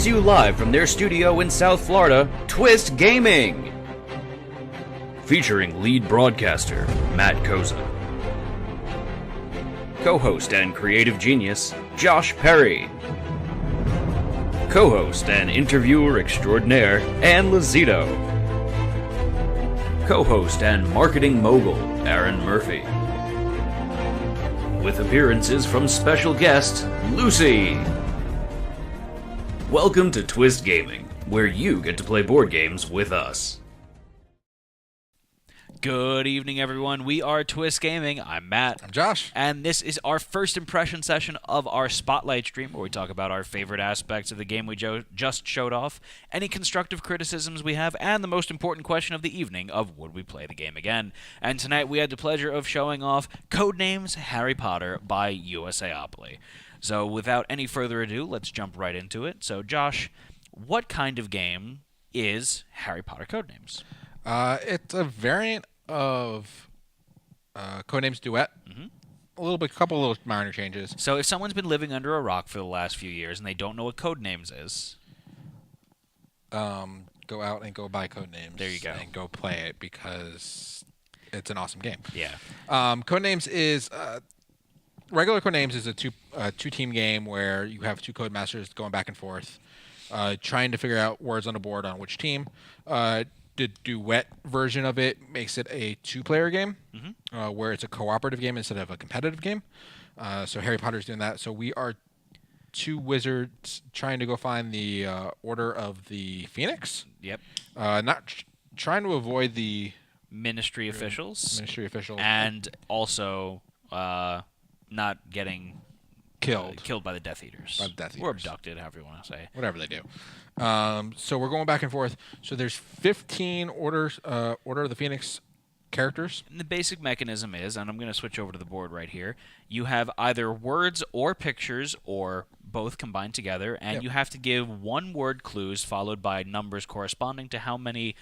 to you live from their studio in South Florida, Twist Gaming. Featuring lead broadcaster, Matt Koza. Co-host and creative genius, Josh Perry. Co-host and interviewer extraordinaire, Ann Lazito. Co-host and marketing mogul, Aaron Murphy. With appearances from special guest, Lucy. Welcome to Twist Gaming, where you get to play board games with us. Good evening, everyone. We are Twist Gaming. I'm Matt. I'm Josh. And this is our first impression session of our Spotlight stream, where we talk about our favorite aspects of the game we just showed off, any constructive criticisms we have, and the most important question of the evening of would we play the game again. And tonight we had the pleasure of showing off Codenames Harry Potter by USAopoly. So without any further ado, let's jump right into it. So Josh, what kind of game is Harry Potter Codenames? It's a variant of Codenames Duet. Mm-hmm. A couple little minor changes. So if someone's been living under a rock for the last few years and they don't know what Codenames is, go out and go buy Codenames. There you go. And go play it because it's an awesome game. yeah. Codenames is regular Codenames is a two-team game where you have two codemasters going back and forth, trying to figure out words on the board on which team. The duet version of it makes it a two-player game, where it's a cooperative game instead of a competitive game. So Harry Potter's doing that. So we are two wizards trying to go find the Order of the Phoenix. Yep. Trying to avoid the Ministry officials. And also not getting killed by the Death Eaters. Or abducted, however you want to say. Whatever they do. So we're going back and forth. So there's 15 Order of the Phoenix characters. And the basic mechanism is, and I'm going to switch over to the board right here, you have either words or pictures or both combined together, and you have to give one-word clues followed by numbers corresponding to how many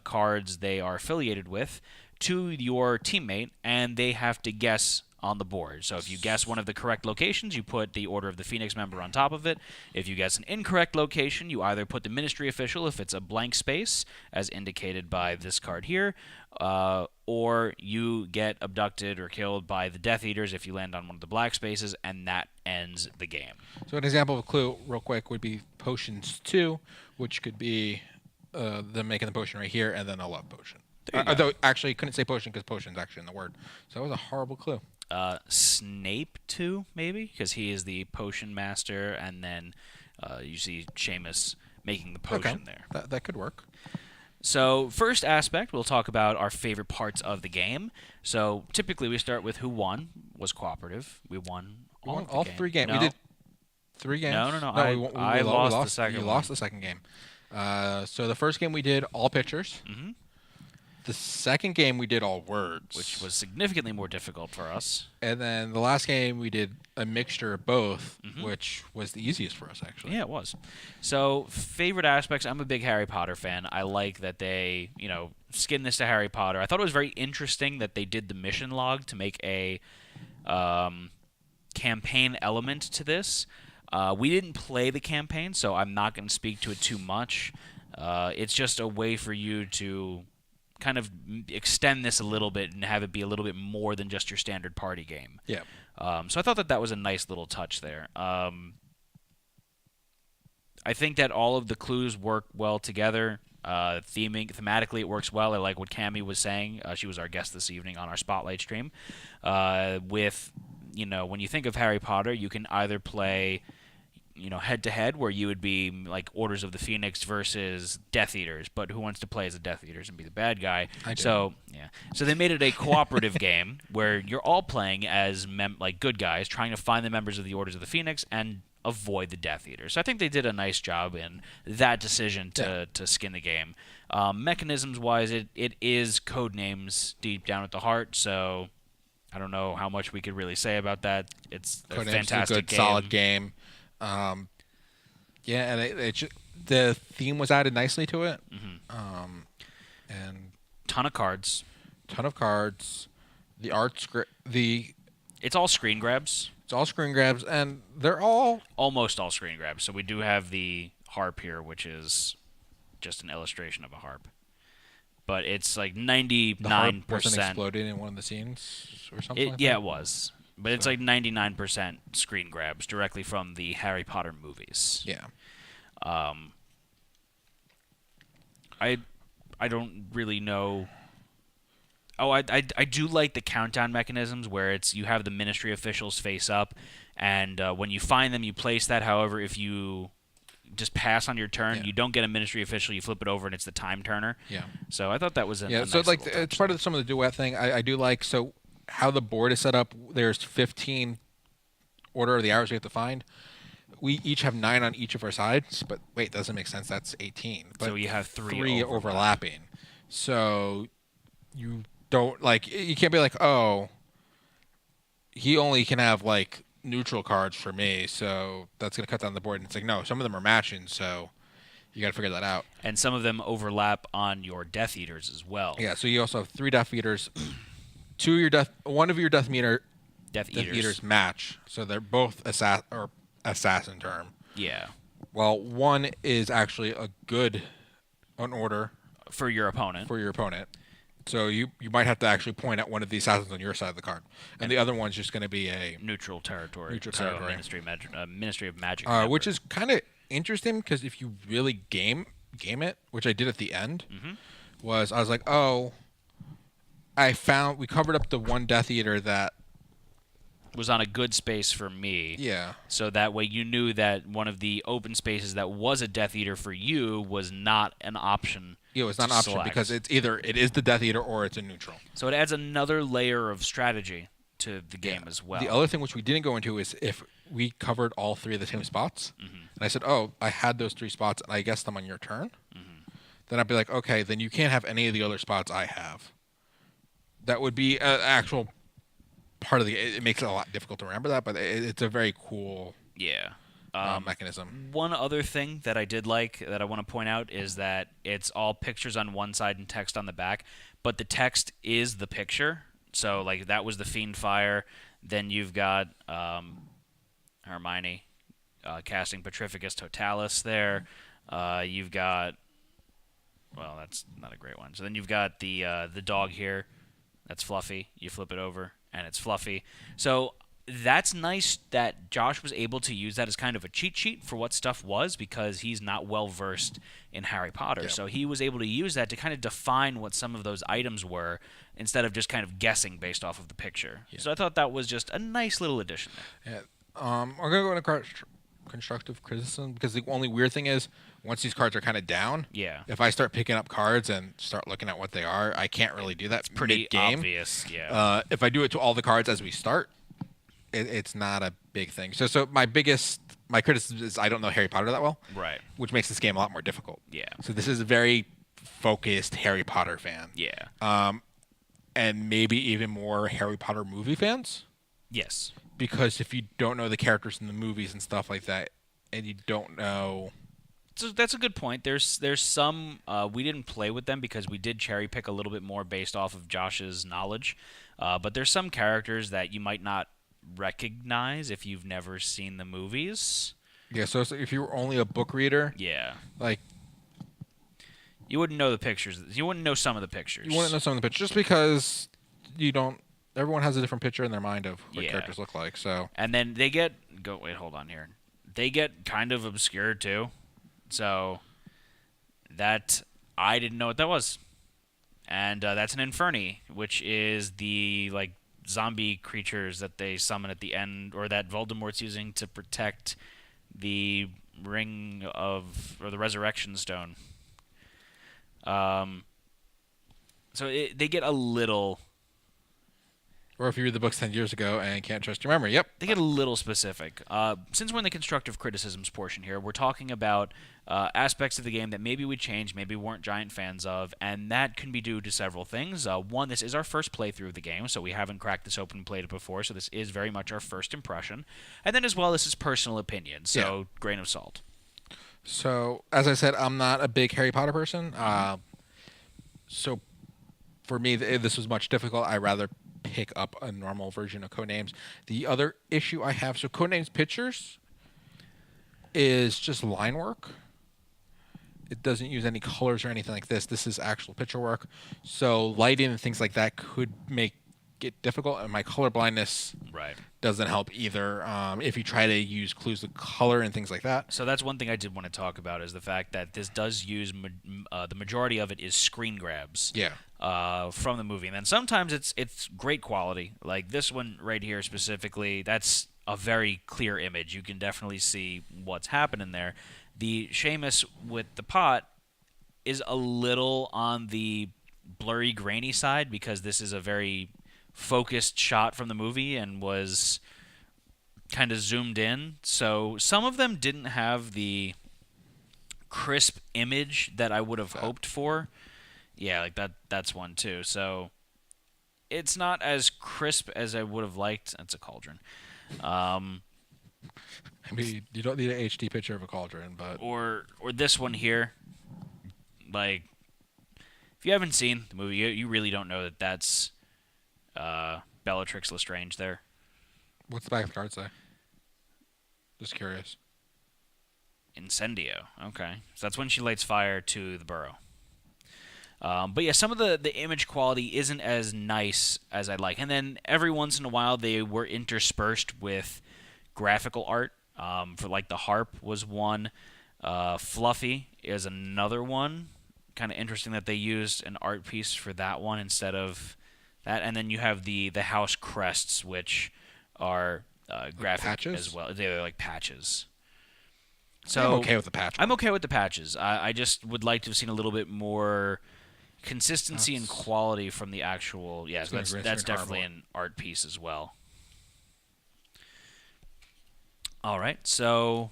cards they are affiliated with to your teammate, and they have to guess on the board. So if you guess one of the correct locations, you put the Order of the Phoenix member on top of it. If you guess an incorrect location, you either put the Ministry official if it's a blank space, as indicated by this card here, or you get abducted or killed by the Death Eaters if you land on one of the black spaces, and that ends the game. So an example of a clue, real quick, would be Potions 2, which could be them making the potion right here, and then a love potion. Although, actually, couldn't say potion because potion's actually in the word. So that was a horrible clue. Snape too, maybe, because he is the potion master, and then you see Seamus making the potion there. That could work. So first aspect, we'll talk about our favorite parts of the game. So typically we start with who won. Was cooperative. We won all 3 games. No. We did 3 games. No. I lost the second one. You lost the second game. So the first game we did all pictures. Mm-hmm. The second game we did all words, which was significantly more difficult for us. And then the last game we did a mixture of both, which was the easiest for us, actually. Yeah, it was. So favorite aspects, I'm a big Harry Potter fan. I like that they, skin this to Harry Potter. I thought it was very interesting that they did the mission log to make a campaign element to this. We didn't play the campaign, so I'm not going to speak to it too much. It's just a way for you to kind of extend this a little bit and have it be a little bit more than just your standard party game. Yeah. So I thought that was a nice little touch there. I think that all of the clues work well together. Thematically, it works well. I like what Cammie was saying. She was our guest this evening on our Spotlight stream. When you think of Harry Potter, you can either play head-to-head, where you would be like Orders of the Phoenix versus Death Eaters, but who wants to play as the Death Eaters and be the bad guy? I do. So they made it a cooperative game where you're all playing as good guys, trying to find the members of the Orders of the Phoenix and avoid the Death Eaters. So I think they did a nice job in that decision to skin the game. Mechanisms-wise, it is Codenames deep down at the heart, so I don't know how much we could really say about that. It's a fantastic is a good, game. solid game. And the theme was added nicely to it. And ton of cards. The art script, it's all screen grabs. It's all screen grabs, and they're all almost all screen grabs. So we do have the harp here, which is just an illustration of a harp. But it's like 99%. The harp wasn't exploded in one of the scenes or something like that? Yeah, it was. But it's like 99% screen grabs directly from the Harry Potter movies. Yeah. I don't really know. Oh, I do like the countdown mechanisms where you have the ministry officials face up, and when you find them, you place that. However, if you just pass on your turn, you don't get a ministry official. You flip it over, and it's the time turner. Yeah. So I thought that was a nice so like little it's part of some of the duet thing. I do like how the board is set up. There's 15 order of the hours we have to find. We each have 9 on each of our sides, but wait, doesn't make sense. That's 18. But so you have three overlapping. So you don't you can't be like, oh, he only can have like neutral cards for me, so that's gonna cut down the board. And it's like, no, some of them are matching, so you gotta figure that out. And some of them overlap on your Death Eaters as well. Yeah, so you also have 3 Death Eaters. One of your Death Eaters match, so they're both assassin term. Yeah. Well, one is actually an order for your opponent. So you might have to actually point at one of the assassins on your side of the card, and the other one's just going to be a neutral territory. So Ministry of Magic. Which is kind of interesting because if you really game it, which I did at the end, I was like, oh, we covered up the one Death Eater that was on a good space for me. Yeah. So that way you knew that one of the open spaces that was a Death Eater for you was not an option. Yeah, it's not an option because it's either it is the Death Eater or it's a neutral. So it adds another layer of strategy to the game as well. The other thing which we didn't go into is if we covered all 3 of the same spots, and I said, oh, I had those 3 spots and I guessed them on your turn, then I'd be like, okay, then you can't have any of the other spots I have. That would be an actual part of it makes it a lot difficult to remember that, but it's a very cool mechanism. One other thing that I did like that I want to point out is that it's all pictures on one side and text on the back, but the text is the picture. So like that was the Fiend Fire. Then you've got Hermione casting Petrificus Totalis there. You've got, well, that's not a great one. So then you've got the dog here. That's Fluffy. You flip it over, and it's Fluffy. So that's nice that Josh was able to use that as kind of a cheat sheet for what stuff was because he's not well-versed in Harry Potter. Yep. So he was able to use that to kind of define what some of those items were instead of just kind of guessing based off of the picture. Yeah. So I thought that was just a nice little addition there. Yeah. I'm going to go into constructive criticism because the only weird thing is once these cards are kind of down, if I start picking up cards and start looking at what they are, I can't really do that. It's pretty mid-game. Obvious, if I do it to all the cards as we start, it's not a big thing. So my criticism is I don't know Harry Potter that well, right? Which makes this game a lot more difficult. Yeah. So this is a very focused Harry Potter fan. Yeah. And maybe even more Harry Potter movie fans. Yes. Because if you don't know the characters in the movies and stuff like that, and you don't know. So that's a good point. There's some we didn't play with them because we did cherry pick a little bit more based off of Josh's knowledge, but there's some characters that you might not recognize if you've never seen the movies. Yeah, so if you were only a book reader, like you wouldn't know the pictures. You wouldn't know some of the pictures. You wouldn't know some of the pictures just because you don't. Everyone has a different picture in their mind of what characters look like. So and then they get hold on here. They get kind of obscure too. So that I didn't know what that was. And that's an Inferni, which is the like zombie creatures that they summon at the end, or that Voldemort's using to protect the ring of, or the Resurrection Stone. So they get a little. Or if you read the books 10 years ago and can't trust your memory. Yep. They get a little specific. Since we're in the constructive criticisms portion here, we're talking about aspects of the game that maybe we changed, maybe we weren't giant fans of, and that can be due to several things. One, this is our first playthrough of the game, so we haven't cracked this open and played it before, so this is very much our first impression. And then as well, this is personal opinion, so grain of salt. So, as I said, I'm not a big Harry Potter person. So, for me, this was much difficult. I'd rather pick up a normal version of Codenames. The other issue I have, so Codenames pictures is just line work. it doesn't use any colors or anything like this. This is actual picture work. So lighting and things like that could make it difficult, and my color blindness doesn't help either. If you try to use clues with color and things like that. So that's one thing I did want to talk about is the fact that this does use the majority of it is screen grabs. From the movie, and then sometimes it's great quality. Like this one right here specifically, that's a very clear image. You can definitely see what's happening there. The Seamus with the pot is a little on the blurry, grainy side because this is a very focused shot from the movie and was kind of zoomed in. So some of them didn't have the crisp image that I would have hoped for. Yeah, like that's one too. So it's not as crisp as I would have liked. That's a Cauldron. I mean, you don't need an HD picture of a Cauldron, but or this one here. Like, if you haven't seen the movie, you really don't know that that's Bellatrix Lestrange there. What's the back of the card say? Just curious. Incendio. Okay. So that's when she lights fire to the burrow. But yeah, some of the image quality isn't as nice as I'd like. And then every once in a while they were interspersed with graphical art. For like the harp was one. Fluffy is another one. Kind of interesting that they used an art piece for that one instead of that. And then you have the house crests, which are graphic patches? As well. They're like patches. So I'm okay with the patches. I'm okay with the patches. I just would like to have seen a little bit more consistency and quality from the actual. Yeah, so that's definitely an art piece as well. All right, so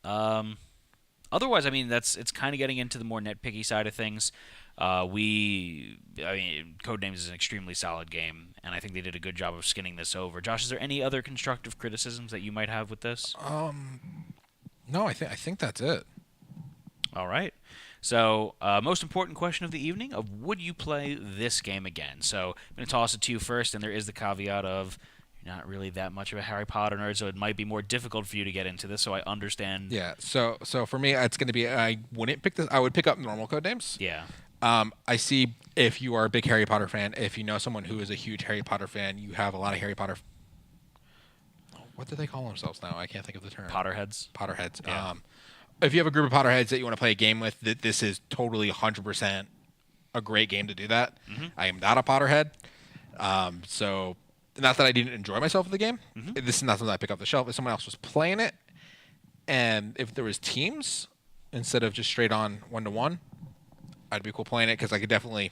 otherwise, I mean, it's kind of getting into the more nitpicky side of things. Codenames is an extremely solid game, and I think they did a good job of skinning this over. Josh, is there any other constructive criticisms that you might have with this? No, I think that's it. All right. So, most important question of the evening of would you play this game again? So, I'm going to toss it to you first, and there is the caveat of you're not really that much of a Harry Potter nerd, so it might be more difficult for you to get into this, so I understand. Yeah, so for me, it's going to be, I wouldn't pick this. I would pick up normal Codenames. Yeah. I see if you are a big Harry Potter fan, if you know someone who is a huge Harry Potter fan, you have a lot of Harry Potter. What do they call themselves now? I can't think of the term. Potterheads. Potterheads. Yeah. If you have a group of Potterheads that you want to play a game with, this is totally 100% a great game to do that. Mm-hmm. I am not a Potterhead. So, not that I didn't enjoy myself with the game. Mm-hmm. This is not something I pick off the shelf. If someone else was playing it, and if there was teams instead of just straight on 1-to-1, I'd be cool playing it because I could definitely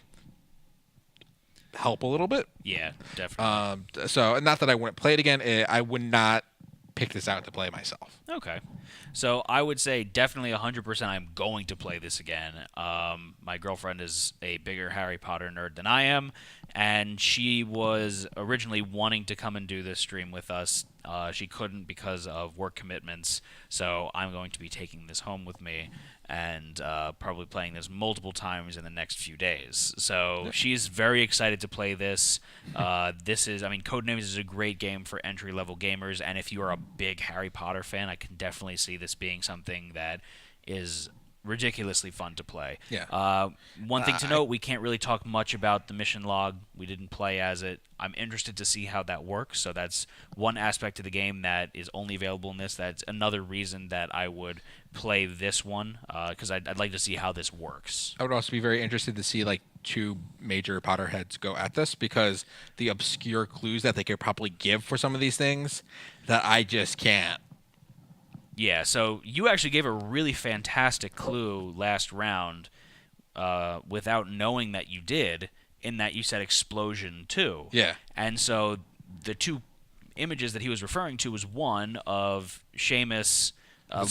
help a little bit. Yeah, definitely. So, not that I wouldn't play it again. I would not pick this out to play myself. Okay. So I would say definitely 100% I'm going to play this again. My girlfriend is a bigger Harry Potter nerd than I am, and she was originally wanting to come and do this stream with us. She couldn't because of work commitments, so I'm going to be taking this home with me and probably playing this multiple times in the next few days. So she's very excited to play this. Codenames is a great game for entry-level gamers, and if you are a big Harry Potter fan, I can definitely see this being something that is ridiculously fun to play. Yeah. One thing to note, we can't really talk much about the mission log. We didn't play as it. I'm interested to see how that works. So that's one aspect of the game that is only available in this. That's another reason that I would play this one because I'd like to see how this works. I would also be very interested to see like two major Potterheads go at this because the obscure clues that they could probably give for some of these things that I just can't. Yeah, so you actually gave a really fantastic clue last round without knowing that you did, in that you said explosion too. Yeah. And so the two images that he was referring to was one of Seamus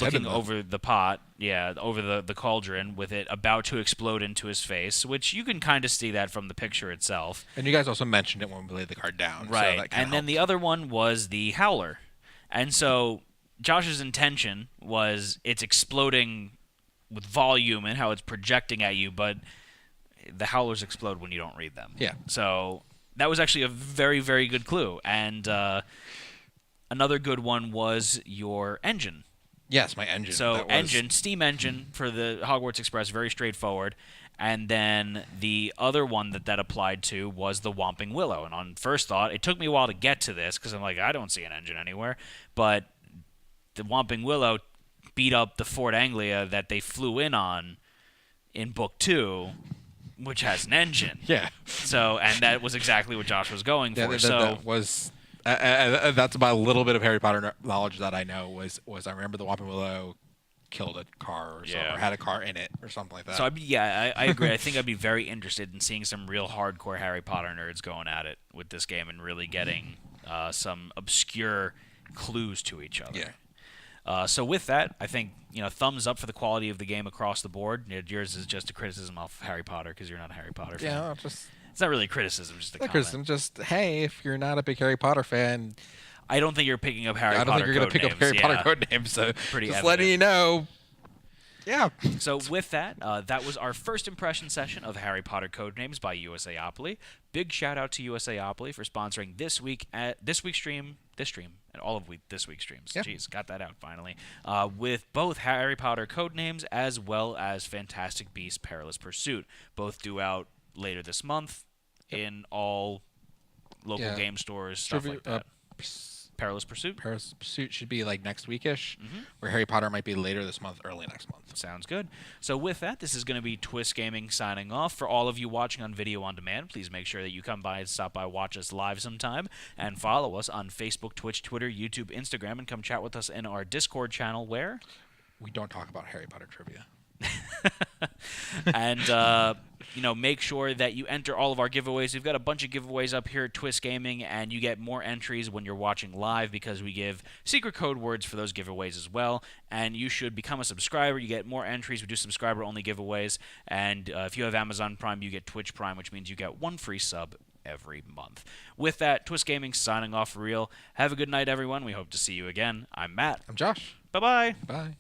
looking over the pot, over the cauldron, with it about to explode into his face, which you can kind of see that from the picture itself. And you guys also mentioned it when we laid the card down. Right, so that and then the other one was the Howler. And so Josh's intention was it's exploding with volume and how it's projecting at you, but the Howlers explode when you don't read them. Yeah. So that was actually a very, very good clue. And another good one was your engine. Yes, my engine. So Steam engine for the Hogwarts Express, very straightforward. And then the other one that applied to was the Whomping Willow. And on first thought, it took me a while to get to this because I'm like, I don't see an engine anywhere. But the Whomping Willow beat up the Fort Anglia that they flew in on in Book 2, which has an engine. Yeah. So, and that was exactly what Josh was going for. That was that's about a little bit of Harry Potter knowledge that I know. Was I remember the Whomping Willow killed a car or something, or had a car in it or something like that. So I agree. I think I'd be very interested in seeing some real hardcore Harry Potter nerds going at it with this game and really getting some obscure clues to each other. Yeah. So with that, I think thumbs up for the quality of the game across the board. Yours is just a criticism of Harry Potter because you're not a Harry Potter fan. Yeah, it's not really a criticism, just a comment. Criticism. Just hey, if you're not a big Harry Potter fan. I don't think you're picking up Harry Potter. I don't think you're going to pick up Harry Potter Codenames. So pretty just evident. letting you know. Yeah. So with that, that was our first impression session of Harry Potter Codenames by USAopoly. Big shout out to USAopoly for sponsoring this week's stream, and all of this week's streams. Yeah. Jeez, got that out finally. With both Harry Potter Codenames as well as Fantastic Beasts: Perilous Pursuit, both due out later this month in all local game stores, stuff like that. Perilous Pursuit? Perilous Pursuit should be like next weekish, where Harry Potter might be later this month, early next month. Sounds good. So with that, this is going to be Twist Gaming signing off. For all of you watching on video on demand, please make sure that you come by and stop by, watch us live sometime, and follow us on Facebook, Twitch, Twitter, YouTube, Instagram, and come chat with us in our Discord channel where we don't talk about Harry Potter trivia. And make sure that you enter all of our giveaways. We've got a bunch of giveaways up here at Twist Gaming, and you get more entries when you're watching live because we give secret code words for those giveaways as well. And you should become a subscriber. You get more entries. We do subscriber-only giveaways. And if you have Amazon Prime, you get Twitch Prime, which means you get one free sub every month. With that, Twist Gaming signing off for real. Have a good night, everyone. We hope to see you again. I'm Matt. I'm Josh. Bye-bye. Bye.